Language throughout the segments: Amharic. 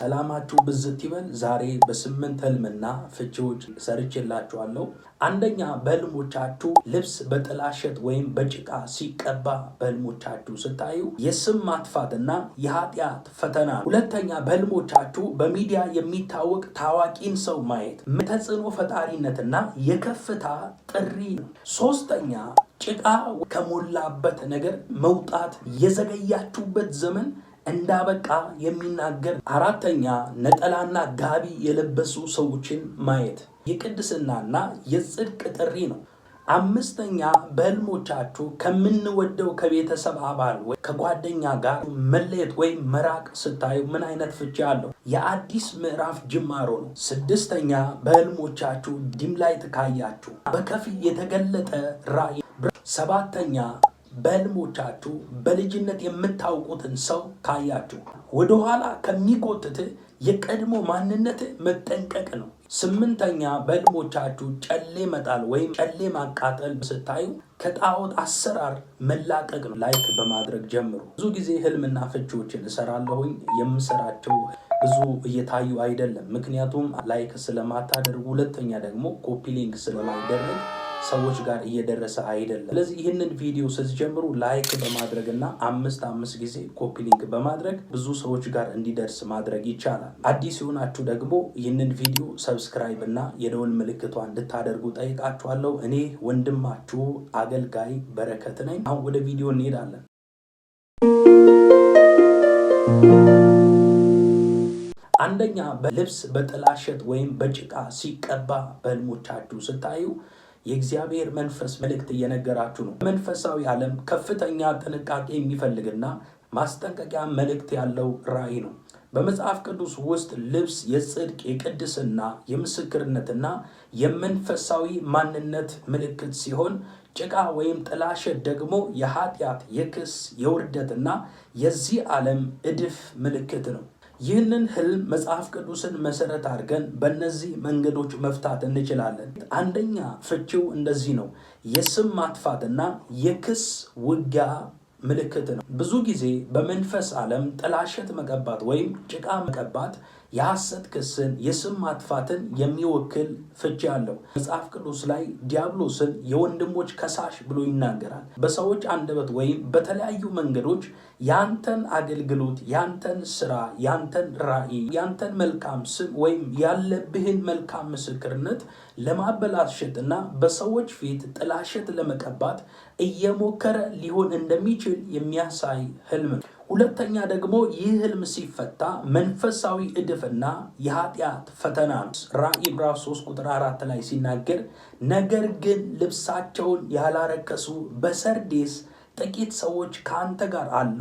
ሰላማችሁ ብዝት ይበል። ዛሬ በስምንት ህልምና ፍቺዎች ሰርቼላችኋለሁ። አንደኛ፣ በህልሞቻችሁ ልብስ በጥላሸት ወይም በጭቃ ሲቀባ በህልሞቻችሁ ስታዩ የስም ማጥፋትና የኃጢአት ፈተና። ሁለተኛ፣ በህልሞቻችሁ በሚዲያ የሚታወቅ ታዋቂን ሰው ማየት ተጽዕኖ ፈጣሪነትና የከፍታ ጥሪ ነው። ሶስተኛ፣ ጭቃ ከሞላበት ነገር መውጣት የዘገያችሁበት ዘመን እንዳበቃ የሚናገር። አራተኛ፣ ነጠላና ጋቢ የለበሱ ሰዎችን ማየት የቅድስናና የጽድቅ ጥሪ ነው። አምስተኛ፣ በህልሞቻችሁ ከምንወደው ከቤተሰብ አባል ወይ ከጓደኛ ጋር መለየት ወይም መራቅ ስታዩ ምን አይነት ፍቺ አለው? የአዲስ ምዕራፍ ጅማሮ ነው። ስድስተኛ፣ በህልሞቻችሁ ዲም ላይት ካያችሁ በከፊል የተገለጠ ራእይ። ሰባተኛ፣ በህልሞቻችሁ በልጅነት የምታውቁትን ሰው ካያችሁ ወደኋላ ከሚጎትት የቀድሞ ማንነት መጠንቀቅ ነው። ስምንተኛ፣ በህልሞቻችሁ ጨሌ መጣል ወይም ጨሌ ማቃጠል ስታዩ ከጣዖት አሰራር መላቀቅ ነው። ላይክ በማድረግ ጀምሩ። ብዙ ጊዜ ህልምና ፍቺዎችን እሰራለሁኝ። የምሰራቸው ብዙ እየታዩ አይደለም፣ ምክንያቱም ላይክ ስለማታደርጉ፣ ሁለተኛ ደግሞ ኮፒ ሊንክ ስለማይደረግ ሰዎች ጋር እየደረሰ አይደለም። ስለዚህ ይህንን ቪዲዮ ስትጀምሩ ላይክ በማድረግና አምስት ጊዜ ኮፒ ሊንክ በማድረግ ብዙ ሰዎች ጋር እንዲደርስ ማድረግ ይቻላል። አዲስ የሆናችሁ ደግሞ ይህንን ቪዲዮ ሰብስክራይብ እና የደወል ምልክቷን እንድታደርጉ ጠይቃችኋለሁ። እኔ ወንድማችሁ አገልጋይ በረከት ነኝ። አሁን ወደ ቪዲዮ እንሄዳለን። አንደኛ፣ በልብስ በጥላሸት ወይም በጭቃ ሲቀባ በህልሞቻችሁ ስታዩ የእግዚአብሔር መንፈስ መልእክት እየነገራችሁ ነው። መንፈሳዊ ዓለም ከፍተኛ ጥንቃቄ የሚፈልግና ማስጠንቀቂያ መልእክት ያለው ራእይ ነው። በመጽሐፍ ቅዱስ ውስጥ ልብስ የጽድቅ፣ የቅድስና፣ የምስክርነትና የመንፈሳዊ ማንነት ምልክት ሲሆን ጭቃ ወይም ጥላሸት ደግሞ የኃጢአት፣ የክስ፣ የውርደትና የዚህ ዓለም እድፍ ምልክት ነው። ይህንን ህልም መጽሐፍ ቅዱስን መሰረት አድርገን በእነዚህ መንገዶች መፍታት እንችላለን። አንደኛ፣ ፍቺው እንደዚህ ነው። የስም ማጥፋትና የክስ ውጊያ ምልክት ነው። ብዙ ጊዜ በመንፈስ ዓለም ጥላሸት መቀባት ወይም ጭቃ መቀባት የሐሰት ክስን፣ የስም ማጥፋትን የሚወክል ፍቺ አለው። መጽሐፍ ቅዱስ ላይ ዲያብሎስን የወንድሞች ከሳሽ ብሎ ይናገራል። በሰዎች አንደበት ወይም በተለያዩ መንገዶች ያንተን አገልግሎት፣ ያንተን ስራ፣ ያንተን ራእይ፣ ያንተን መልካም ስም ወይም ያለብህን መልካም ምስክርነት ለማበላሸትና በሰዎች ፊት ጥላሸት ለመቀባት እየሞከረ ሊሆን እንደሚችል የሚያሳይ ህልም ነው። ሁለተኛ ደግሞ ይህ ህልም ሲፈታ መንፈሳዊ እድፍና የኃጢአት ፈተና ነው። ራእይ ምዕራፍ 3 ቁጥር 4 ላይ ሲናገር፣ ነገር ግን ልብሳቸውን ያላረከሱ በሰርዴስ ጥቂት ሰዎች ከአንተ ጋር አሉ፣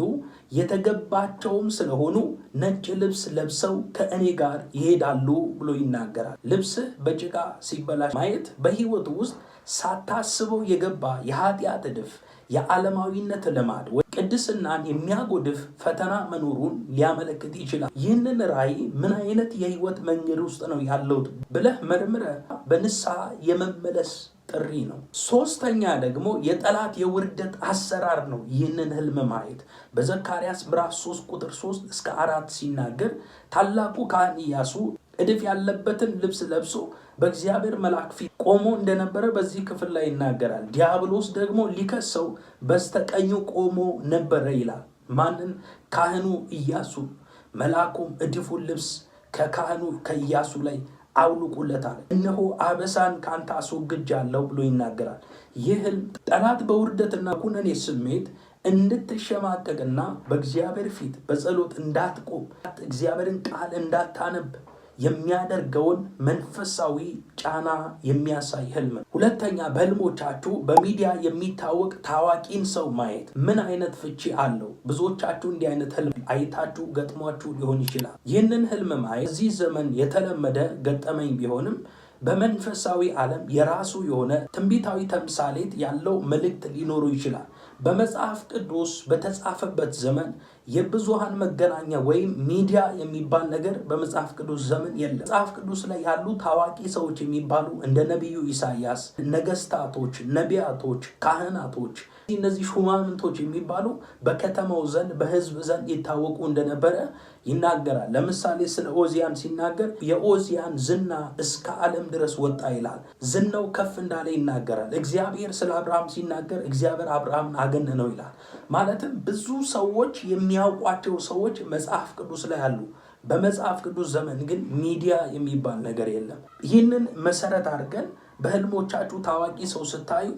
የተገባቸውም ስለሆኑ ነጭ ልብስ ለብሰው ከእኔ ጋር ይሄዳሉ ብሎ ይናገራል። ልብስህ በጭቃ ሲበላሽ ማየት በህይወት ውስጥ ሳታስበው የገባ የኃጢአት እድፍ፣ የዓለማዊነት ልማድ ቅድስናን የሚያጎድፍ ፈተና መኖሩን ሊያመለክት ይችላል። ይህንን ራእይ ምን አይነት የህይወት መንገድ ውስጥ ነው ያለሁት ብለህ መርምረህ በንስሐ የመመለስ ጥሪ ነው። ሶስተኛ ደግሞ የጠላት የውርደት አሰራር ነው። ይህንን ህልም ማየት በዘካርያስ ምዕራፍ 3 ቁጥር 3 እስከ 4 ሲናገር፣ ታላቁ ካህን ኢያሱ እድፍ ያለበትን ልብስ ለብሶ በእግዚአብሔር መልአክ ፊት ቆሞ እንደነበረ በዚህ ክፍል ላይ ይናገራል። ዲያብሎስ ደግሞ ሊከሰው በስተቀኙ ቆሞ ነበረ ይላል። ማንን? ካህኑ ኢያሱ። መልአኩም እድፉን ልብስ ከካህኑ ከኢያሱ ላይ አውልቁለታል። እነሆ አበሳን ካንተ አስወግጃለሁ ብሎ ይናገራል። ይህ ህልም ጠላት በውርደትና ኩነኔ ስሜት እንድትሸማቀቅና በእግዚአብሔር ፊት በጸሎት እንዳትቆም፣ እግዚአብሔርን ቃል እንዳታነብ የሚያደርገውን መንፈሳዊ ጫና የሚያሳይ ህልም። ሁለተኛ፣ በህልሞቻችሁ በሚዲያ የሚታወቅ ታዋቂን ሰው ማየት ምን አይነት ፍቺ አለው? ብዙዎቻችሁ እንዲህ አይነት ህልም አይታችሁ ገጥሟችሁ ሊሆን ይችላል። ይህንን ህልም ማየት እዚህ ዘመን የተለመደ ገጠመኝ ቢሆንም በመንፈሳዊ ዓለም የራሱ የሆነ ትንቢታዊ ተምሳሌት ያለው መልእክት ሊኖሩ ይችላል። በመጽሐፍ ቅዱስ በተጻፈበት ዘመን የብዙሃን መገናኛ ወይም ሚዲያ የሚባል ነገር በመጽሐፍ ቅዱስ ዘመን የለም። መጽሐፍ ቅዱስ ላይ ያሉ ታዋቂ ሰዎች የሚባሉ እንደ ነቢዩ ኢሳያስ፣ ነገስታቶች፣ ነቢያቶች፣ ካህናቶች፣ እነዚህ ሹማምንቶች የሚባሉ በከተማው ዘንድ በሕዝብ ዘንድ ይታወቁ እንደነበረ ይናገራል። ለምሳሌ ስለ ኦዚያን ሲናገር የኦዚያን ዝና እስከ ዓለም ድረስ ወጣ ይላል። ዝናው ከፍ እንዳለ ይናገራል። እግዚአብሔር ስለ አብርሃም ሲናገር እግዚአብሔር አብርሃምን አገነነው ይላል። ማለትም ብዙ ሰዎች የሚያውቋቸው ሰዎች መጽሐፍ ቅዱስ ላይ አሉ። በመጽሐፍ ቅዱስ ዘመን ግን ሚዲያ የሚባል ነገር የለም። ይህንን መሰረት አድርገን በህልሞቻችሁ ታዋቂ ሰው ስታዩ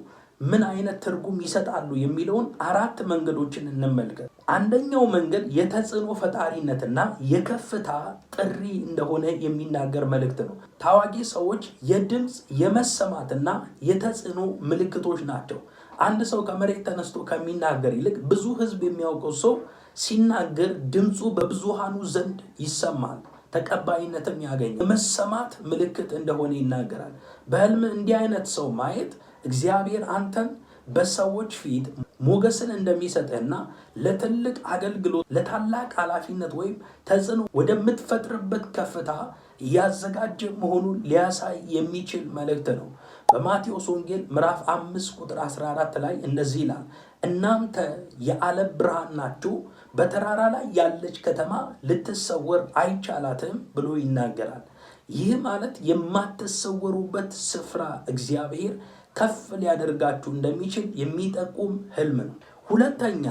ምን አይነት ትርጉም ይሰጣሉ የሚለውን 4 መንገዶችን እንመልከት። አንደኛው መንገድ የተጽዕኖ ፈጣሪነትና የከፍታ ጥሪ እንደሆነ የሚናገር መልእክት ነው። ታዋቂ ሰዎች የድምፅ የመሰማትና የተጽዕኖ ምልክቶች ናቸው። አንድ ሰው ከመሬት ተነስቶ ከሚናገር ይልቅ ብዙ ህዝብ የሚያውቀው ሰው ሲናገር ድምፁ በብዙሃኑ ዘንድ ይሰማል፣ ተቀባይነትም ያገኛል። የመሰማት ምልክት እንደሆነ ይናገራል። በህልም እንዲህ አይነት ሰው ማየት እግዚአብሔር አንተን በሰዎች ፊት ሞገስን እንደሚሰጥህና ለትልቅ አገልግሎት ለታላቅ ኃላፊነት ወይም ተጽዕኖ ወደምትፈጥርበት ከፍታ እያዘጋጀ መሆኑን ሊያሳይ የሚችል መልእክት ነው። በማቴዎስ ወንጌል ምዕራፍ 5 ቁጥር 14 ላይ እንደዚህ ይላል፣ እናንተ የዓለም ብርሃን ናችሁ፣ በተራራ ላይ ያለች ከተማ ልትሰወር አይቻላትም ብሎ ይናገራል። ይህ ማለት የማትሰወሩበት ስፍራ እግዚአብሔር ከፍ ሊያደርጋችሁ እንደሚችል የሚጠቁም ህልም ነው። ሁለተኛ፣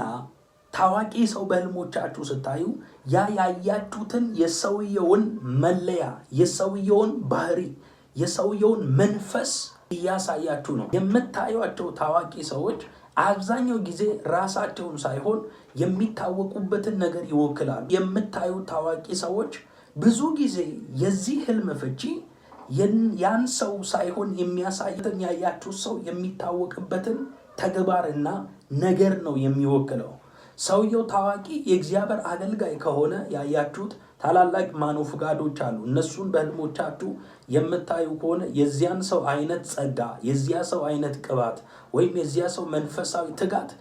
ታዋቂ ሰው በህልሞቻችሁ ስታዩ ያ ያያችሁትን የሰውየውን መለያ፣ የሰውየውን ባህሪ፣ የሰውየውን መንፈስ እያሳያችሁ ነው። የምታዩቸው ታዋቂ ሰዎች አብዛኛው ጊዜ ራሳቸውን ሳይሆን የሚታወቁበትን ነገር ይወክላሉ። የምታዩ ታዋቂ ሰዎች ብዙ ጊዜ የዚህ ህልም ፍቺ ያን ሰው ሳይሆን የሚያሳዩትን ያያችሁ ሰው የሚታወቅበትን ተግባርና ነገር ነው የሚወክለው። ሰውየው ታዋቂ የእግዚአብሔር አገልጋይ ከሆነ ያያችሁት ታላላቅ ማኖፍጋዶች አሉ። እነሱን በህልሞቻችሁ የምታዩ ከሆነ የዚያን ሰው አይነት ጸጋ፣ የዚያ ሰው አይነት ቅባት ወይም የዚያ ሰው መንፈሳዊ ትጋት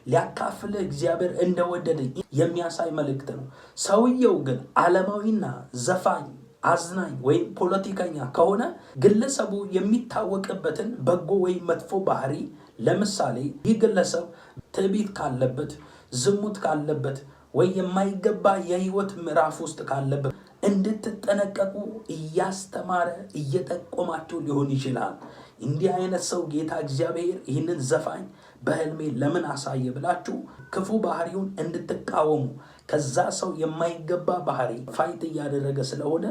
ሊያካፍል እግዚአብሔር እንደወደደ የሚያሳይ መልእክት ነው። ሰውየው ግን ዓለማዊና ዘፋኝ፣ አዝናኝ ወይም ፖለቲከኛ ከሆነ ግለሰቡ የሚታወቅበትን በጎ ወይም መጥፎ ባህሪ፣ ለምሳሌ ይህ ግለሰብ ትዕቢት ካለበት፣ ዝሙት ካለበት ወይ የማይገባ የህይወት ምዕራፍ ውስጥ ካለበት እንድትጠነቀቁ እያስተማረ እየጠቆማቸው ሊሆን ይችላል። እንዲህ አይነት ሰው ጌታ እግዚአብሔር ይህንን ዘፋኝ በህልሜ ለምን አሳየ ብላችሁ ክፉ ባህሪውን እንድትቃወሙ፣ ከዛ ሰው የማይገባ ባህሪ ፋይት እያደረገ ስለሆነ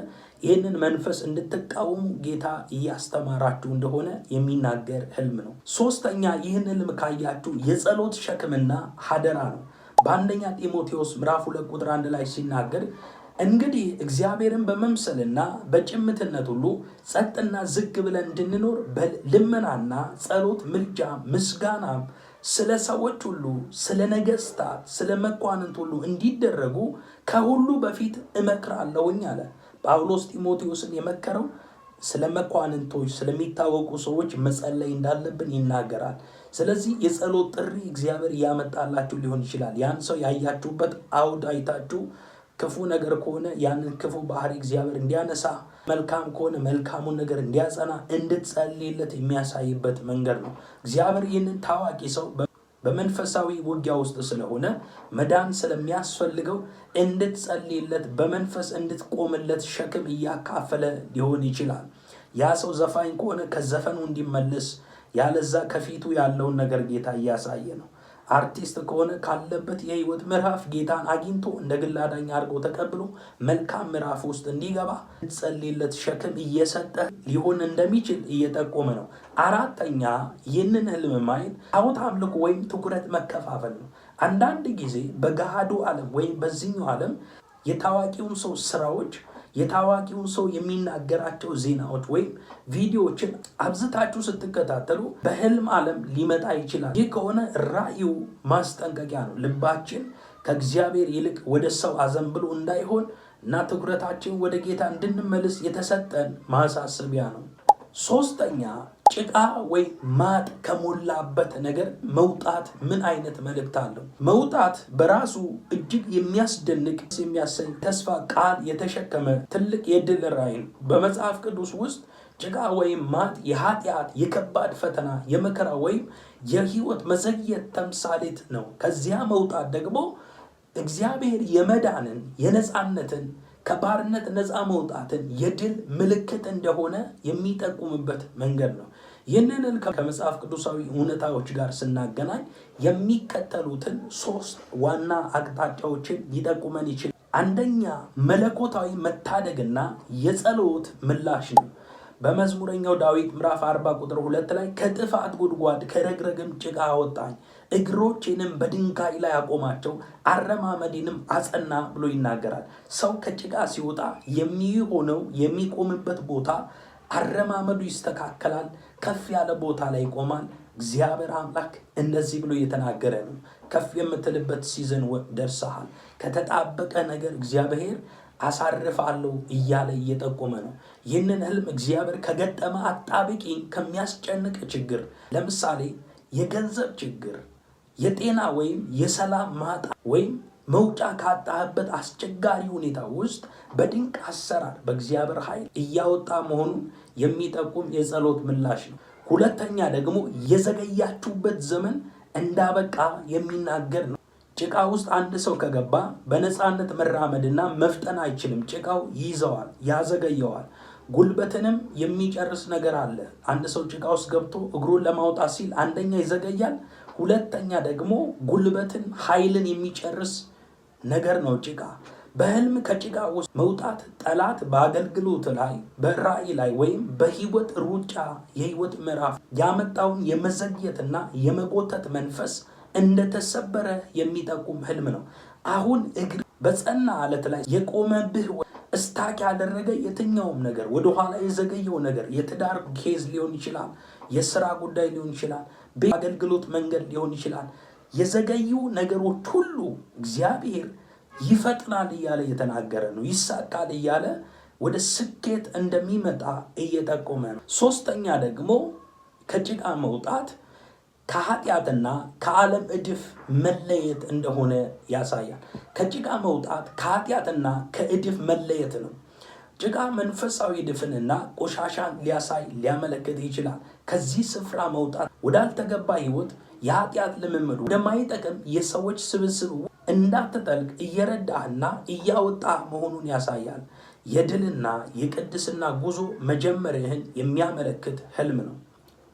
ይህንን መንፈስ እንድትቃወሙ ጌታ እያስተማራችሁ እንደሆነ የሚናገር ህልም ነው። ሶስተኛ፣ ይህን ህልም ካያችሁ የጸሎት ሸክምና ሀደራ ነው። በአንደኛ ጢሞቴዎስ ምዕራፍ 2 ቁጥር 1 ላይ ሲናገር እንግዲህ እግዚአብሔርን በመምሰልና በጭምትነት ሁሉ ጸጥና ዝግ ብለን እንድንኖር በልመናና ጸሎት፣ ምልጃ፣ ምስጋናም ስለ ሰዎች ሁሉ፣ ስለ ነገስታት፣ ስለ መኳንንት ሁሉ እንዲደረጉ ከሁሉ በፊት እመክራለሁኝ አለ። ጳውሎስ ጢሞቴዎስን የመከረው ስለ መኳንንቶች፣ ስለሚታወቁ ሰዎች መጸለይ እንዳለብን ይናገራል። ስለዚህ የጸሎት ጥሪ እግዚአብሔር እያመጣላችሁ ሊሆን ይችላል። ያን ሰው ያያችሁበት አውድ አይታችሁ ክፉ ነገር ከሆነ ያንን ክፉ ባህሪ እግዚአብሔር እንዲያነሳ፣ መልካም ከሆነ መልካሙን ነገር እንዲያጸና እንድትጸልይለት የሚያሳይበት መንገድ ነው። እግዚአብሔር ይህንን ታዋቂ ሰው በመንፈሳዊ ውጊያ ውስጥ ስለሆነ መዳን ስለሚያስፈልገው እንድትጸልይለት፣ በመንፈስ እንድትቆምለት ሸክም እያካፈለ ሊሆን ይችላል። ያ ሰው ዘፋኝ ከሆነ ከዘፈኑ እንዲመለስ፣ ያለዛ ከፊቱ ያለውን ነገር ጌታ እያሳየ ነው። አርቲስት ከሆነ ካለበት የህይወት ምዕራፍ ጌታን አግኝቶ እንደ ግል አዳኝ አድርጎ ተቀብሎ መልካም ምዕራፍ ውስጥ እንዲገባ ጸልይለት፣ ሸክም እየሰጠ ሊሆን እንደሚችል እየጠቆመ ነው። አራተኛ፣ ይህንን ህልም ማየት ጣዖት አምልኮ ወይም ትኩረት መከፋፈል ነው። አንዳንድ ጊዜ በገሃዱ ዓለም ወይም በዚህኛው ዓለም የታዋቂውን ሰው ስራዎች፣ የታዋቂውን ሰው የሚናገራቸው ዜናዎች ወይም ቪዲዮዎችን አብዝታችሁ ስትከታተሉ በህልም ዓለም ሊመጣ ይችላል። ይህ ከሆነ ራእዩ ማስጠንቀቂያ ነው። ልባችን ከእግዚአብሔር ይልቅ ወደ ሰው አዘንብሎ እንዳይሆን እና ትኩረታችን ወደ ጌታ እንድንመልስ የተሰጠን ማሳሰቢያ ነው። ሶስተኛ፣ ጭቃ ወይ ማጥ ከሞላበት ነገር መውጣት ምን አይነት መልእክት አለው? መውጣት በራሱ እጅግ የሚያስደንቅ የሚያሰኝ ተስፋ ቃል የተሸከመ ትልቅ የድል ራእይ ነው። በመጽሐፍ ቅዱስ ውስጥ ጭቃ ወይም ማጥ የኃጢአት፣ የከባድ ፈተና፣ የመከራ ወይም የህይወት መዘግየት ተምሳሌት ነው። ከዚያ መውጣት ደግሞ እግዚአብሔር የመዳንን የነፃነትን ከባርነት ነፃ መውጣትን የድል ምልክት እንደሆነ የሚጠቁምበት መንገድ ነው። ይህንን ከመጽሐፍ ቅዱሳዊ እውነታዎች ጋር ስናገናኝ የሚከተሉትን 3 ዋና አቅጣጫዎችን ሊጠቁመን ይችላል። አንደኛ መለኮታዊ መታደግና የጸሎት ምላሽ ነው። በመዝሙረኛው ዳዊት ምዕራፍ 40 ቁጥር 2 ላይ ከጥፋት ጉድጓድ ከረግረግም ጭቃ አወጣኝ፣ እግሮቼንም በድንጋይ ላይ አቆማቸው፣ አረማመዴንም አጸና ብሎ ይናገራል። ሰው ከጭቃ ሲወጣ የሚሆነው የሚቆምበት ቦታ አረማመዱ ይስተካከላል፣ ከፍ ያለ ቦታ ላይ ይቆማል። እግዚአብሔር አምላክ እንደዚህ ብሎ እየተናገረ ነው። ከፍ የምትልበት ሲዝን ደርሰሃል። ከተጣበቀ ነገር እግዚአብሔር አሳርፋለሁ እያለ እየጠቆመ ነው። ይህንን ህልም እግዚአብሔር ከገጠመ አጣብቂኝ ከሚያስጨንቅ ችግር፣ ለምሳሌ የገንዘብ ችግር፣ የጤና ወይም የሰላም ማጣት ወይም መውጫ ካጣህበት አስቸጋሪ ሁኔታ ውስጥ በድንቅ አሰራር በእግዚአብሔር ኃይል እያወጣ መሆኑን የሚጠቁም የጸሎት ምላሽ ነው። ሁለተኛ ደግሞ የዘገያችሁበት ዘመን እንዳበቃ የሚናገር ነው። ጭቃ ውስጥ አንድ ሰው ከገባ በነፃነት መራመድና መፍጠን አይችልም። ጭቃው ይይዘዋል፣ ያዘገየዋል። ጉልበትንም የሚጨርስ ነገር አለ። አንድ ሰው ጭቃ ውስጥ ገብቶ እግሩን ለማውጣት ሲል አንደኛ ይዘገያል፣ ሁለተኛ ደግሞ ጉልበትን ኃይልን የሚጨርስ ነገር ነው ጭቃ። በህልም ከጭቃ ውስጥ መውጣት ጠላት በአገልግሎት ላይ በራእይ ላይ ወይም በህይወት ሩጫ የህይወት ምዕራፍ ያመጣውን የመዘግየትና የመጎተት መንፈስ እንደተሰበረ የሚጠቁም ህልም ነው። አሁን እግር በጸና አለት ላይ የቆመብህ እስታክ ያደረገ የትኛውም ነገር ወደኋላ የዘገየው ነገር የትዳር ኬዝ ሊሆን ይችላል፣ የስራ ጉዳይ ሊሆን ይችላል፣ በአገልግሎት መንገድ ሊሆን ይችላል። የዘገዩ ነገሮች ሁሉ እግዚአብሔር ይፈጥናል እያለ እየተናገረ ነው። ይሳካል እያለ ወደ ስኬት እንደሚመጣ እየጠቆመ ነው። ሶስተኛ ደግሞ ከጭቃ መውጣት ከኃጢአትና ከዓለም እድፍ መለየት እንደሆነ ያሳያል። ከጭቃ መውጣት ከኃጢአትና ከእድፍ መለየት ነው። ጭቃ መንፈሳዊ እድፍንና ቆሻሻን ሊያሳይ ሊያመለክት ይችላል። ከዚህ ስፍራ መውጣት ወዳልተገባ ህይወት፣ የኃጢአት ልምምድ፣ ወደማይጠቅም የሰዎች ስብስብ እንዳትጠልቅ እየረዳህና እያወጣህ መሆኑን ያሳያል። የድልና የቅድስና ጉዞ መጀመርህን የሚያመለክት ህልም ነው።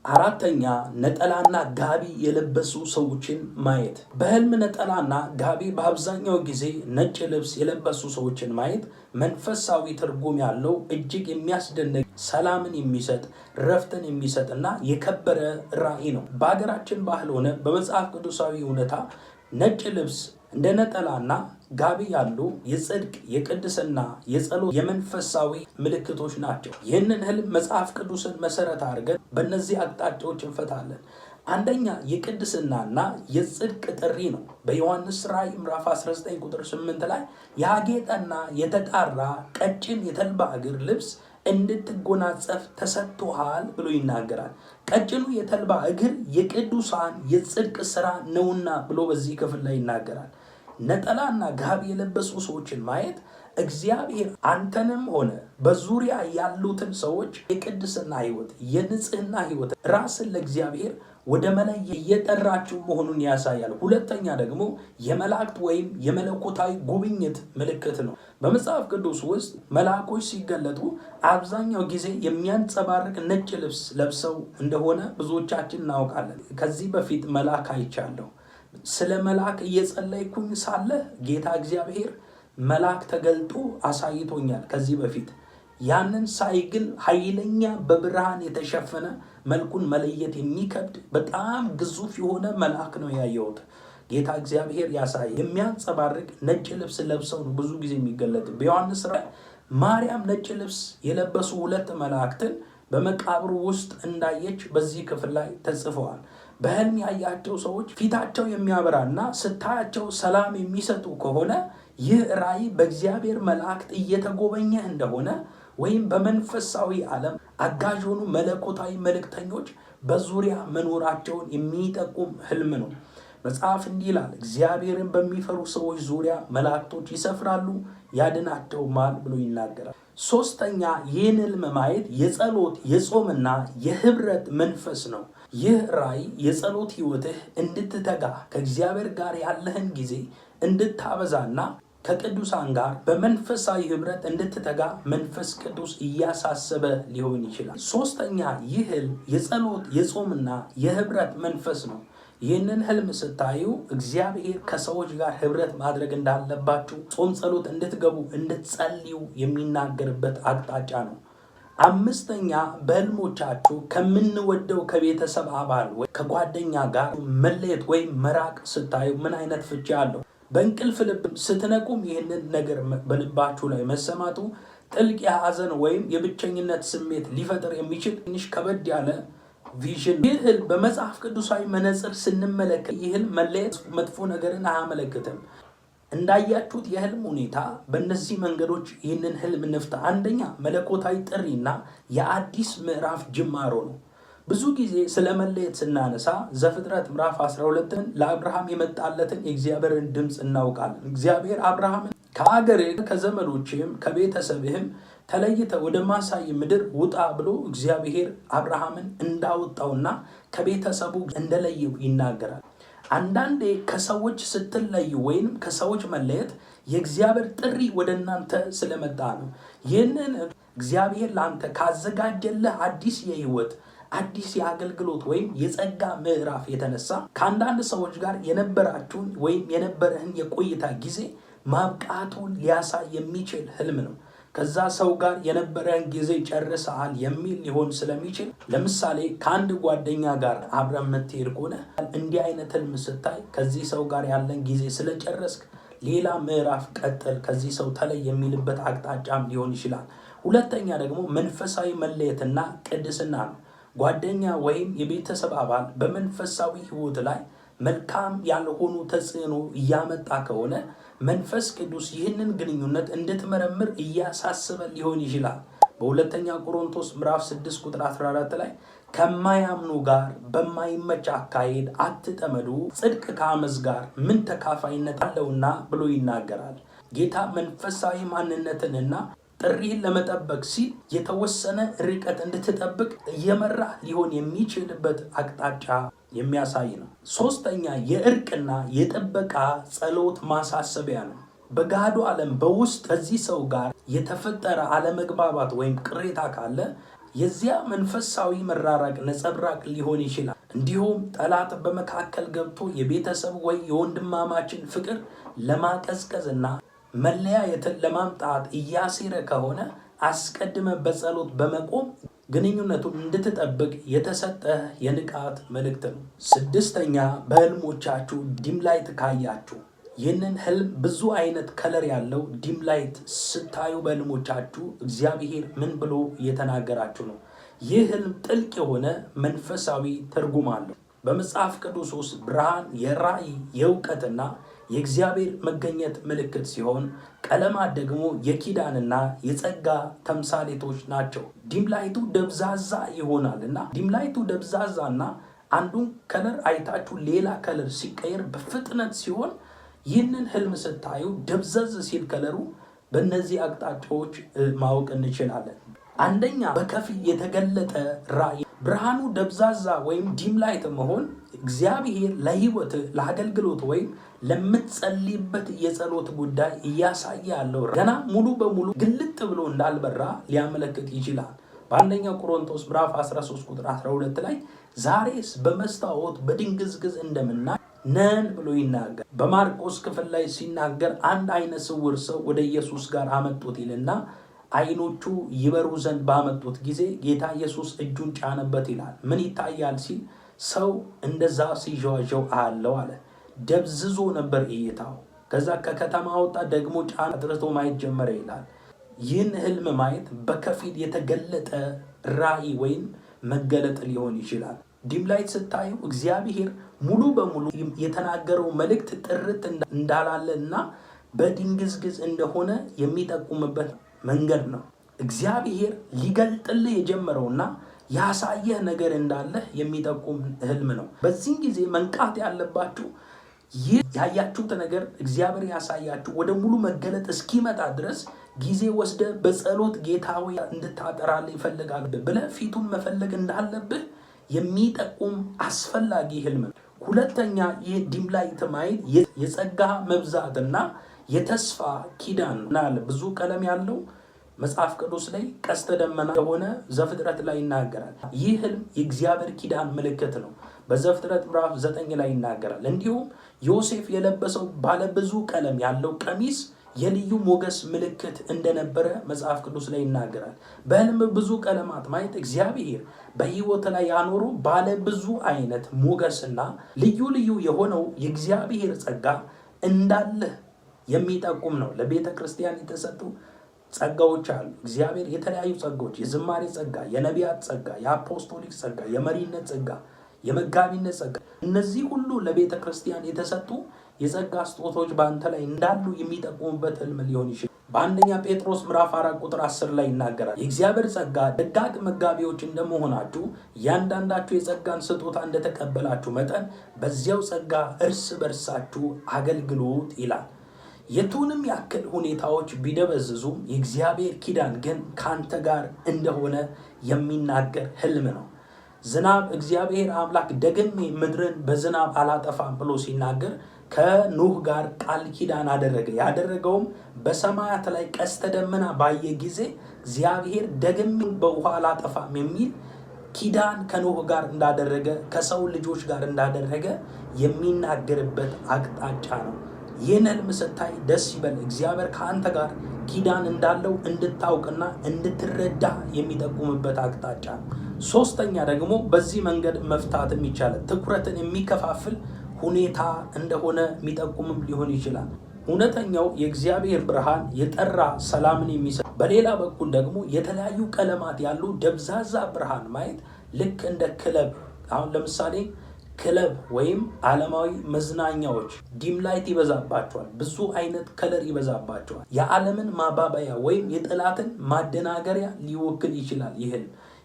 አራተኛ ነጠላና ጋቢ የለበሱ ሰዎችን ማየት። በህልም ነጠላና ጋቢ በአብዛኛው ጊዜ ነጭ ልብስ የለበሱ ሰዎችን ማየት መንፈሳዊ ትርጉም ያለው እጅግ የሚያስደንቅ ሰላምን የሚሰጥ ረፍትን የሚሰጥና የከበረ ራእይ ነው። በሀገራችን ባህል ሆነ በመጽሐፍ ቅዱሳዊ እውነታ ነጭ ልብስ እንደ ነጠላና ጋቢ ያሉ የጽድቅ፣ የቅድስና፣ የጸሎት፣ የመንፈሳዊ ምልክቶች ናቸው። ይህንን ህልም መጽሐፍ ቅዱስን መሰረት አድርገን በእነዚህ አቅጣጫዎች እንፈታለን። አንደኛ የቅድስናና የጽድቅ ጥሪ ነው። በዮሐንስ ራእይ ምዕራፍ 19 ቁጥር 8 ላይ ያጌጠና የተጣራ ቀጭን የተልባ እግር ልብስ እንድትጎናጸፍ ተሰጥቶሃል ብሎ ይናገራል። ቀጭኑ የተልባ እግር የቅዱሳን የጽድቅ ስራ ነውና ብሎ በዚህ ክፍል ላይ ይናገራል። ነጠላና ጋቢ የለበሱ ሰዎችን ማየት እግዚአብሔር አንተንም ሆነ በዙሪያ ያሉትን ሰዎች የቅድስና ህይወት፣ የንጽህና ህይወት ራስን ለእግዚአብሔር ወደ መለየት እየጠራችሁ መሆኑን ያሳያል። ሁለተኛ ደግሞ የመላእክት ወይም የመለኮታዊ ጉብኝት ምልክት ነው። በመጽሐፍ ቅዱስ ውስጥ መልአኮች ሲገለጡ አብዛኛው ጊዜ የሚያንጸባርቅ ነጭ ልብስ ለብሰው እንደሆነ ብዙዎቻችን እናውቃለን። ከዚህ በፊት መልአክ አይቻለሁ። ስለ መልአክ እየጸለይኩኝ ሳለ ጌታ እግዚአብሔር መልአክ ተገልጦ አሳይቶኛል ከዚህ በፊት። ያንን ሳይ ግን ኃይለኛ በብርሃን የተሸፈነ መልኩን መለየት የሚከብድ በጣም ግዙፍ የሆነ መልአክ ነው ያየሁት። ጌታ እግዚአብሔር ያሳይ የሚያንጸባርቅ ነጭ ልብስ ለብሰው ነው ብዙ ጊዜ የሚገለጥ። በዮሐንስ ራእይ ማርያም ነጭ ልብስ የለበሱ 2 መላእክትን በመቃብሩ ውስጥ እንዳየች በዚህ ክፍል ላይ ተጽፈዋል። በህልም ያያቸው ሰዎች ፊታቸው የሚያበራና ስታያቸው ሰላም የሚሰጡ ከሆነ ይህ ራእይ በእግዚአብሔር መላእክት እየተጎበኘ እንደሆነ ወይም በመንፈሳዊ ዓለም አጋዥ የሆኑ መለኮታዊ መልእክተኞች በዙሪያ መኖራቸውን የሚጠቁም ህልም ነው። መጽሐፍ እንዲህ ይላል፣ እግዚአብሔርን በሚፈሩ ሰዎች ዙሪያ መላእክቶች ይሰፍራሉ ያድናቸውማል ብሎ ይናገራል። ሶስተኛ ይህን ህልም ማየት የጸሎት፣ የጾምና የህብረት መንፈስ ነው። ይህ ራእይ የጸሎት ሕይወትህ እንድትተጋ ከእግዚአብሔር ጋር ያለህን ጊዜ እንድታበዛና ከቅዱሳን ጋር በመንፈሳዊ ህብረት እንድትተጋ መንፈስ ቅዱስ እያሳሰበ ሊሆን ይችላል። ሶስተኛ፣ ይህ ህልም የጸሎት የጾምና የህብረት መንፈስ ነው። ይህንን ህልም ስታዩ እግዚአብሔር ከሰዎች ጋር ህብረት ማድረግ እንዳለባችሁ፣ ጾም ጸሎት እንድትገቡ እንድትጸልዩ የሚናገርበት አቅጣጫ ነው። አምስተኛ፣ በህልሞቻችሁ ከምንወደው ከቤተሰብ አባል ወይ ከጓደኛ ጋር መለየት ወይም መራቅ ስታዩ ምን አይነት ፍቺ አለው? በእንቅልፍ ልብ ስትነቁም ይህንን ነገር በልባችሁ ላይ መሰማቱ ጥልቅ የሐዘን ወይም የብቸኝነት ስሜት ሊፈጥር የሚችል ትንሽ ከበድ ያለ ቪዥን። ይህ ህልም በመጽሐፍ ቅዱሳዊ መነጽር ስንመለከት ይህ ህልም መለየት መጥፎ ነገርን አያመለክትም። እንዳያችሁት የህልም ሁኔታ በእነዚህ መንገዶች ይህንን ህልም እንፍታ። አንደኛ፣ መለኮታዊ ጥሪና የአዲስ ምዕራፍ ጅማሮ ነው። ብዙ ጊዜ ስለ መለየት ስናነሳ ዘፍጥረት ምዕራፍ 12ን ለአብርሃም የመጣለትን የእግዚአብሔርን ድምፅ እናውቃለን። እግዚአብሔር አብርሃምን ከአገርህ ከዘመዶችህም ከቤተሰብህም ተለይተ ወደ ማሳይ ምድር ውጣ ብሎ እግዚአብሔር አብርሃምን እንዳወጣውና ከቤተሰቡ እንደለየው ይናገራል። አንዳንዴ ከሰዎች ስትለዩ ወይም ከሰዎች መለየት የእግዚአብሔር ጥሪ ወደ እናንተ ስለመጣ ነው። ይህንን እግዚአብሔር ለአንተ ካዘጋጀልህ አዲስ የህይወት አዲስ የአገልግሎት ወይም የጸጋ ምዕራፍ የተነሳ ከአንዳንድ ሰዎች ጋር የነበራችሁን ወይም የነበረህን የቆይታ ጊዜ ማብቃቱን ሊያሳይ የሚችል ህልም ነው። ከዛ ሰው ጋር የነበረህን ጊዜ ጨርሰሃል የሚል ሊሆን ስለሚችል፣ ለምሳሌ ከአንድ ጓደኛ ጋር አብረን የምትሄድ ከሆነ እንዲህ አይነት ህልም ስታይ ከዚህ ሰው ጋር ያለን ጊዜ ስለጨረስክ ሌላ ምዕራፍ ቀጥል፣ ከዚህ ሰው ተለይ የሚልበት አቅጣጫም ሊሆን ይችላል። ሁለተኛ ደግሞ መንፈሳዊ መለየትና ቅድስና ነው። ጓደኛ ወይም የቤተሰብ አባል በመንፈሳዊ ህይወት ላይ መልካም ያልሆኑ ተጽዕኖ እያመጣ ከሆነ መንፈስ ቅዱስ ይህንን ግንኙነት እንድትመረምር እያሳሰበ ሊሆን ይችላል። በሁለተኛ ቆሮንቶስ ምዕራፍ 6 ቁጥር 14 ላይ ከማያምኑ ጋር በማይመች አካሄድ አትጠመዱ፣ ጽድቅ ከአመፅ ጋር ምን ተካፋይነት አለውና ብሎ ይናገራል። ጌታ መንፈሳዊ ማንነትንና ጥሪን ለመጠበቅ ሲል የተወሰነ ርቀት እንድትጠብቅ እየመራ ሊሆን የሚችልበት አቅጣጫ የሚያሳይ ነው። ሶስተኛ፣ የእርቅና የጥበቃ ጸሎት ማሳሰቢያ ነው። በጋዱ ዓለም በውስጥ ከዚህ ሰው ጋር የተፈጠረ አለመግባባት ወይም ቅሬታ ካለ የዚያ መንፈሳዊ መራራቅ ነጸብራቅ ሊሆን ይችላል። እንዲሁም ጠላት በመካከል ገብቶ የቤተሰብ ወይ የወንድማማችን ፍቅር ለማቀዝቀዝና መለያየትን ለማምጣት እያሴረ ከሆነ አስቀድመ በጸሎት በመቆም ግንኙነቱን እንድትጠብቅ የተሰጠ የንቃት መልእክት ነው። ስድስተኛ፣ በህልሞቻችሁ ዲም ላይት ካያችሁ፣ ይህንን ህልም ብዙ አይነት ከለር ያለው ዲም ላይት ስታዩ በህልሞቻችሁ እግዚአብሔር ምን ብሎ እየተናገራችሁ ነው? ይህ ህልም ጥልቅ የሆነ መንፈሳዊ ትርጉም አለው። በመጽሐፍ ቅዱስ ውስጥ ብርሃን የራእይ የእውቀትና የእግዚአብሔር መገኘት ምልክት ሲሆን፣ ቀለማት ደግሞ የኪዳንና የጸጋ ተምሳሌቶች ናቸው። ዲምላይቱ ደብዛዛ ይሆናልና ዲምላይቱ ደብዛዛና አንዱን ከለር አይታችሁ ሌላ ከለር ሲቀየር በፍጥነት ሲሆን፣ ይህንን ህልም ስታዩ ደብዘዝ ሲል ከለሩ በእነዚህ አቅጣጫዎች ማወቅ እንችላለን። አንደኛ፣ በከፊል የተገለጠ ራእይ። ብርሃኑ ደብዛዛ ወይም ዲምላይት መሆን እግዚአብሔር ለህይወት ለአገልግሎት ወይም ለምትጸልይበት የጸሎት ጉዳይ እያሳየ ያለው ገና ሙሉ በሙሉ ግልጥ ብሎ እንዳልበራ ሊያመለክት ይችላል። በአንደኛ ቆሮንቶስ ምዕራፍ 13 ቁጥር 12 ላይ ዛሬስ በመስታወት በድንግዝግዝ እንደምናይ ነን ብሎ ይናገር። በማርቆስ ክፍል ላይ ሲናገር አንድ አይነ ስውር ሰው ወደ ኢየሱስ ጋር አመጡት ይልና አይኖቹ ይበሩ ዘንድ ባመጡት ጊዜ ጌታ ኢየሱስ እጁን ጫነበት ይላል። ምን ይታያል ሲል ሰው እንደዛ ሲዣዣው አለው አለ። ደብዝዞ ነበር እይታው። ከዛ ከከተማ ወጣ፣ ደግሞ ጫን አጥርቶ ማየት ጀመረ ይላል። ይህን ህልም ማየት በከፊል የተገለጠ ራእይ ወይም መገለጥ ሊሆን ይችላል። ዲምላይት ስታዩ እግዚአብሔር ሙሉ በሙሉ የተናገረው መልእክት ጥርት እንዳላለና በድንግዝግዝ እንደሆነ የሚጠቁምበት መንገድ ነው። እግዚአብሔር ሊገልጥልህ የጀመረውና ያሳየህ ነገር እንዳለ የሚጠቁም ህልም ነው። በዚህ ጊዜ መንቃት ያለባችሁ ይህ ያያችሁት ነገር እግዚአብሔር ያሳያችሁ ወደ ሙሉ መገለጥ እስኪመጣ ድረስ ጊዜ ወስደ በጸሎት ጌታዊ እንድታጠራልህ ይፈልጋል ብለህ ፊቱን መፈለግ እንዳለብህ የሚጠቁም አስፈላጊ ህልም ነው። ሁለተኛ ይህ ዲም ላይት ማየት የጸጋ መብዛትና የተስፋ ኪዳን ነው። ብዙ ቀለም ያለው መጽሐፍ ቅዱስ ላይ ቀስተ ደመና የሆነ ዘፍጥረት ላይ ይናገራል። ይህ ህልም የእግዚአብሔር ኪዳን ምልክት ነው። በዘፍጥረት ምዕራፍ 9 ላይ ይናገራል። እንዲሁም ዮሴፍ የለበሰው ባለብዙ ቀለም ያለው ቀሚስ የልዩ ሞገስ ምልክት እንደነበረ መጽሐፍ ቅዱስ ላይ ይናገራል። በህልም ብዙ ቀለማት ማየት እግዚአብሔር በህይወት ላይ ያኖሩ ባለ ብዙ አይነት ሞገስና ልዩ ልዩ የሆነው የእግዚአብሔር ጸጋ እንዳለ የሚጠቁም ነው። ለቤተ ክርስቲያን የተሰጡ ጸጋዎች አሉ። እግዚአብሔር የተለያዩ ጸጋዎች፣ የዝማሬ ጸጋ፣ የነቢያት ጸጋ፣ የአፖስቶሊክ ጸጋ፣ የመሪነት ጸጋ፣ የመጋቢነት ጸጋ፣ እነዚህ ሁሉ ለቤተ ክርስቲያን የተሰጡ የጸጋ ስጦታዎች በአንተ ላይ እንዳሉ የሚጠቁሙበት ህልም ሊሆን ይችላል። በአንደኛ ጴጥሮስ ምዕራፍ 4 ቁጥር 10 ላይ ይናገራል። የእግዚአብሔር ጸጋ ደጋግ መጋቢዎች እንደመሆናችሁ እያንዳንዳችሁ የጸጋን ስጦታ እንደተቀበላችሁ መጠን በዚያው ጸጋ እርስ በርሳችሁ አገልግሉት ይላል። የቱንም ያክል ሁኔታዎች ቢደበዝዙም የእግዚአብሔር ኪዳን ግን ካንተ ጋር እንደሆነ የሚናገር ህልም ነው። ዝናብ እግዚአብሔር አምላክ ደግሜ ምድርን በዝናብ አላጠፋም ብሎ ሲናገር ከኖህ ጋር ቃል ኪዳን አደረገ። ያደረገውም በሰማያት ላይ ቀስተ ደመና ባየ ጊዜ እግዚአብሔር ደግሜ በውሃ አላጠፋም የሚል ኪዳን ከኖህ ጋር እንዳደረገ ከሰው ልጆች ጋር እንዳደረገ የሚናገርበት አቅጣጫ ነው። ይህን ህልም ስታይ ደስ ይበል። እግዚአብሔር ከአንተ ጋር ኪዳን እንዳለው እንድታውቅና እንድትረዳ የሚጠቁምበት አቅጣጫ ነው። ሶስተኛ ደግሞ በዚህ መንገድ መፍታትም ይቻላል። ትኩረትን የሚከፋፍል ሁኔታ እንደሆነ የሚጠቁምም ሊሆን ይችላል። እውነተኛው የእግዚአብሔር ብርሃን የጠራ ሰላምን የሚሰጥ፣ በሌላ በኩል ደግሞ የተለያዩ ቀለማት ያሉ ደብዛዛ ብርሃን ማየት ልክ እንደ ክለብ፣ አሁን ለምሳሌ ክለብ ወይም ዓለማዊ መዝናኛዎች ዲም ላይት ይበዛባቸዋል። ብዙ አይነት ከለር ይበዛባቸዋል። የዓለምን ማባበያ ወይም የጠላትን ማደናገሪያ ሊወክል ይችላል።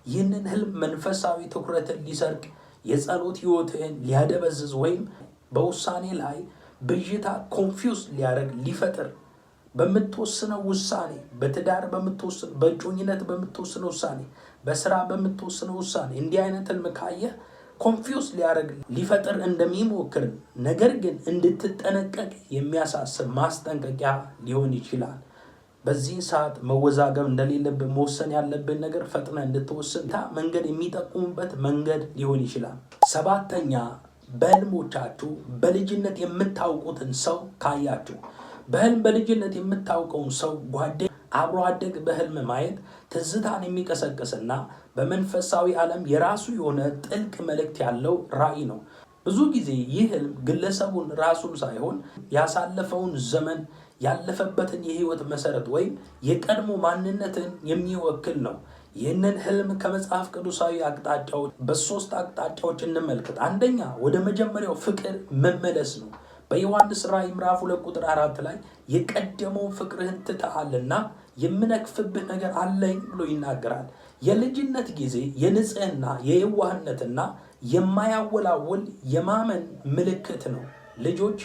ይህንን ህልም መንፈሳዊ ትኩረትን ሊሰርቅ፣ የጸሎት ህይወትህን ሊያደበዝዝ ወይም በውሳኔ ላይ ብዥታ ኮንፊውዝ ሊያደርግ ሊፈጥር በምትወስነው ውሳኔ፣ በትዳር በምትወስነው፣ በእጮኝነት በምትወስነው ውሳኔ፣ በስራ በምትወስነው ውሳኔ እንዲህ አይነት ህልም ካየህ ኮንፊውዝ ሊያደርግ ሊፈጥር እንደሚሞክር ነገር ግን እንድትጠነቀቅ የሚያሳስብ ማስጠንቀቂያ ሊሆን ይችላል። በዚህ ሰዓት መወዛገብ እንደሌለብን መወሰን ያለብን ነገር ፈጥነ እንድትወስን መንገድ የሚጠቁሙበት መንገድ ሊሆን ይችላል። ሰባተኛ በህልሞቻችሁ በልጅነት የምታውቁትን ሰው ካያችሁ፣ በህልም በልጅነት የምታውቀውን ሰው ጓደኛ፣ አብሮ አደግ በህልም ማየት ትዝታን የሚቀሰቅስና በመንፈሳዊ ዓለም የራሱ የሆነ ጥልቅ መልእክት ያለው ራዕይ ነው። ብዙ ጊዜ ይህ ህልም ግለሰቡን ራሱን ሳይሆን ያሳለፈውን ዘመን ያለፈበትን የህይወት መሰረት ወይም የቀድሞ ማንነትን የሚወክል ነው። ይህንን ህልም ከመጽሐፍ ቅዱሳዊ አቅጣጫዎች በሶስት አቅጣጫዎች እንመልከት። አንደኛ ወደ መጀመሪያው ፍቅር መመለስ ነው። በዮሐንስ ራዕይ ምዕራፍ 2 ቁጥር 4 ላይ የቀደመው ፍቅርህን ትተሃልና የምነክፍብህ ነገር አለኝ ብሎ ይናገራል። የልጅነት ጊዜ የንጽህና የየዋህነትና የማያወላውል የማመን ምልክት ነው። ልጆች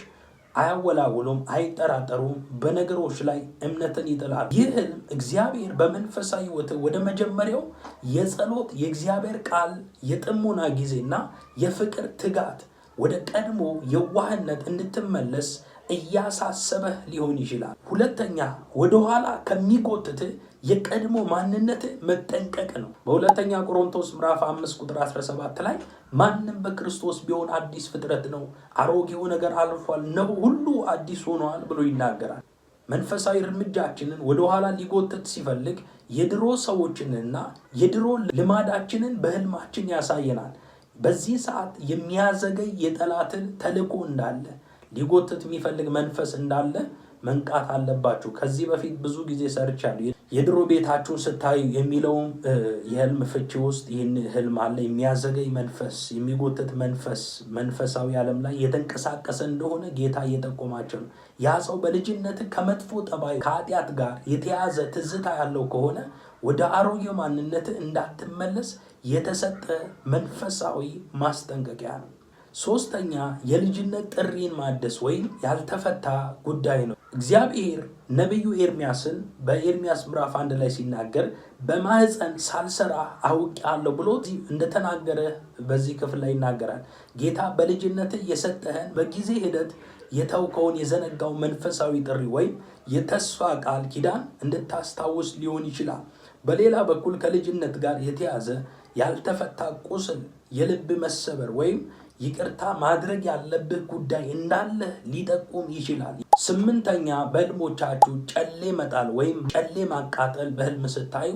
አያወላውሉም፣ አይጠራጠሩም፣ በነገሮች ላይ እምነትን ይጥላሉ። ይህ ህልም እግዚአብሔር በመንፈሳዊ ህይወት ወደ መጀመሪያው የጸሎት የእግዚአብሔር ቃል የጥሞና ጊዜና የፍቅር ትጋት ወደ ቀድሞ የዋህነት እንድትመለስ እያሳሰበህ ሊሆን ይችላል። ሁለተኛ ወደኋላ ከሚጎትት የቀድሞ ማንነት መጠንቀቅ ነው። በሁለተኛ ቆሮንቶስ ምዕራፍ 5 ቁጥር 17 ላይ ማንም በክርስቶስ ቢሆን አዲስ ፍጥረት ነው፣ አሮጌው ነገር አልፏል፣ ነው ሁሉ አዲስ ሆኗል ብሎ ይናገራል። መንፈሳዊ እርምጃችንን ወደኋላ ሊጎትት ሲፈልግ የድሮ ሰዎችንና የድሮ ልማዳችንን በህልማችን ያሳየናል። በዚህ ሰዓት የሚያዘገይ የጠላትን ተልዕኮ እንዳለ ሊጎትት የሚፈልግ መንፈስ እንዳለ መንቃት አለባችሁ። ከዚህ በፊት ብዙ ጊዜ ሰርቻለሁ። የድሮ ቤታችሁን ስታዩ የሚለውም የህልም ፍቺ ውስጥ ይህን ህልም አለ። የሚያዘገይ መንፈስ፣ የሚጎትት መንፈስ መንፈሳዊ ዓለም ላይ የተንቀሳቀሰ እንደሆነ ጌታ እየጠቆማቸው ነው። ያ ሰው በልጅነት ከመጥፎ ጠባይ ከኃጢአት ጋር የተያዘ ትዝታ ያለው ከሆነ ወደ አሮጌው ማንነት እንዳትመለስ የተሰጠ መንፈሳዊ ማስጠንቀቂያ ነው። ሶስተኛ የልጅነት ጥሪን ማደስ ወይም ያልተፈታ ጉዳይ ነው። እግዚአብሔር ነቢዩ ኤርሚያስን በኤርሚያስ ምዕራፍ 1 ላይ ሲናገር በማህፀን ሳልሰራ አውቄአለሁ ብሎ እንደተናገረ በዚህ ክፍል ላይ ይናገራል። ጌታ በልጅነት የሰጠህን በጊዜ ሂደት የተውከውን የዘነጋው መንፈሳዊ ጥሪ ወይም የተስፋ ቃል ኪዳን እንድታስታውስ ሊሆን ይችላል። በሌላ በኩል ከልጅነት ጋር የተያዘ ያልተፈታ ቁስል፣ የልብ መሰበር ወይም ይቅርታ ማድረግ ያለብህ ጉዳይ እንዳለ ሊጠቁም ይችላል። ስምንተኛ በህልሞቻችሁ ጨሌ መጣል ወይም ጨሌ ማቃጠል በህልም ስታዩ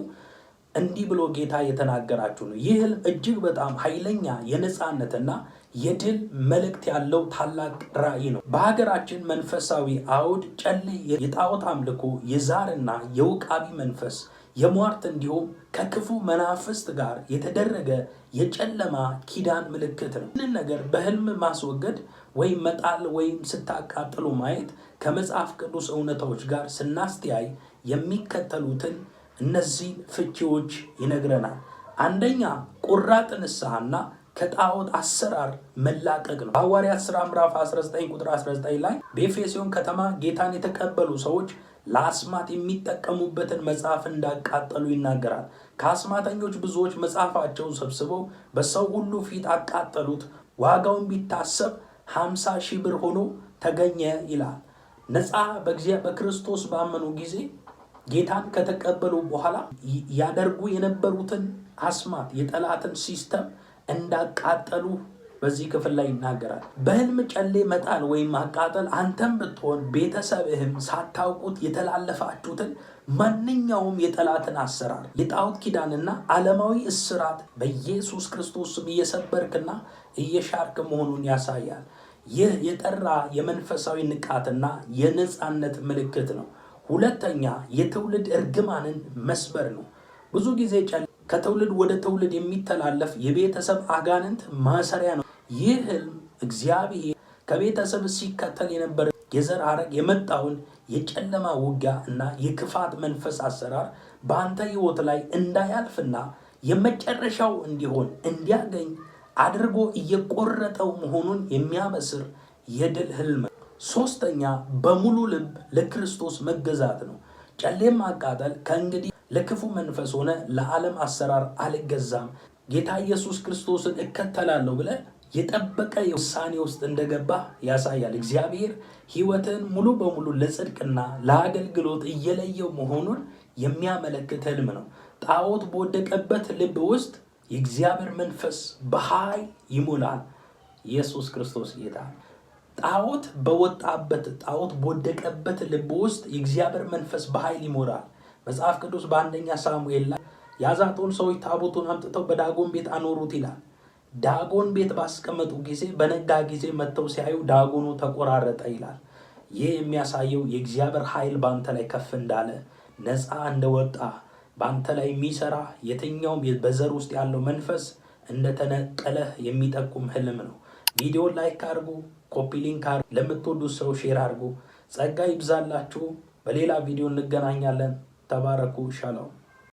እንዲህ ብሎ ጌታ የተናገራችሁ ነው። ይህ ህልም እጅግ በጣም ኃይለኛ የነፃነትና የድል መልእክት ያለው ታላቅ ራእይ ነው። በሀገራችን መንፈሳዊ አውድ ጨሌ የጣዖት አምልኮ፣ የዛርና የውቃቢ መንፈስ፣ የሟርት እንዲሁም ከክፉ መናፍስት ጋር የተደረገ የጨለማ ኪዳን ምልክት ነው። ይህንን ነገር በህልም ማስወገድ ወይም መጣል ወይም ስታቃጥሉ ማየት ከመጽሐፍ ቅዱስ እውነታዎች ጋር ስናስተያይ የሚከተሉትን እነዚህ ፍቺዎች ይነግረናል። አንደኛ ቁራጥ ንስሐና ከጣዖት አሰራር መላቀቅ ነው። በሐዋርያት ሥራ ምዕራፍ 19 ቁጥር 19 ላይ በኤፌሶን ከተማ ጌታን የተቀበሉ ሰዎች ለአስማት የሚጠቀሙበትን መጽሐፍ እንዳቃጠሉ ይናገራል። ከአስማተኞች ብዙዎች መጽሐፋቸውን ሰብስበው በሰው ሁሉ ፊት አቃጠሉት። ዋጋውን ቢታሰብ 50,000 ብር ሆኖ ተገኘ ይላል። ነፃ በክርስቶስ ባመኑ ጊዜ ጌታን ከተቀበሉ በኋላ ያደርጉ የነበሩትን አስማት የጠላትን ሲስተም እንዳቃጠሉ በዚህ ክፍል ላይ ይናገራል። በህልም ጨሌ መጣል ወይም ማቃጠል አንተም ብትሆን ቤተሰብህም ሳታውቁት የተላለፋችሁትን ማንኛውም የጠላትን አሰራር፣ የጣዖት ኪዳንና ዓለማዊ እስራት በኢየሱስ ክርስቶስ ስም እየሰበርክና እየሻርክ መሆኑን ያሳያል። ይህ የጠራ የመንፈሳዊ ንቃትና የነፃነት ምልክት ነው። ሁለተኛ የትውልድ እርግማንን መስበር ነው። ብዙ ጊዜ ጨሌ ከትውልድ ወደ ትውልድ የሚተላለፍ የቤተሰብ አጋንንት ማሰሪያ ነው። ይህ ህልም እግዚአብሔር ከቤተሰብ ሲከተል የነበረ የዘር ሐረግ የመጣውን የጨለማ ውጊያ እና የክፋት መንፈስ አሰራር በአንተ ህይወት ላይ እንዳያልፍና የመጨረሻው እንዲሆን እንዲያገኝ አድርጎ እየቆረጠው መሆኑን የሚያበስር የድል ህልም። ሶስተኛ በሙሉ ልብ ለክርስቶስ መገዛት ነው። ጨሌም ማቃጠል ከእንግዲህ ለክፉ መንፈስ ሆነ ለዓለም አሰራር አልገዛም፣ ጌታ ኢየሱስ ክርስቶስን እከተላለሁ ብለህ የጠበቀ ውሳኔ ውስጥ እንደገባ ያሳያል። እግዚአብሔር ህይወትን ሙሉ በሙሉ ለጽድቅና ለአገልግሎት እየለየው መሆኑን የሚያመለክት ህልም ነው። ጣዖት በወደቀበት ልብ ውስጥ የእግዚአብሔር መንፈስ በኃይል ይሞላል። ኢየሱስ ክርስቶስ ጌታ። ጣዖት በወደቀበት ልብ ውስጥ የእግዚአብሔር መንፈስ በኃይል ይሞላል። መጽሐፍ ቅዱስ በአንደኛ ሳሙኤል ላይ ያዛጦን ሰዎች ታቦቱን አምጥተው በዳጎን ቤት አኖሩት ይላል። ዳጎን ቤት ባስቀመጡ ጊዜ በነጋ ጊዜ መጥተው ሲያዩ ዳጎኑ ተቆራረጠ ይላል። ይህ የሚያሳየው የእግዚአብሔር ኃይል በአንተ ላይ ከፍ እንዳለ፣ ነፃ እንደወጣ፣ በአንተ ላይ የሚሰራ የትኛውም በዘር ውስጥ ያለው መንፈስ እንደተነቀለ የሚጠቁም ህልም ነው። ቪዲዮ ላይክ አድርጉ፣ ኮፒ ሊንክ አድርጉ፣ ለምትወዱት ሰው ሼር አድርጉ። ጸጋ ይብዛላችሁ። በሌላ ቪዲዮ እንገናኛለን። ተባረኩ። ሻሎም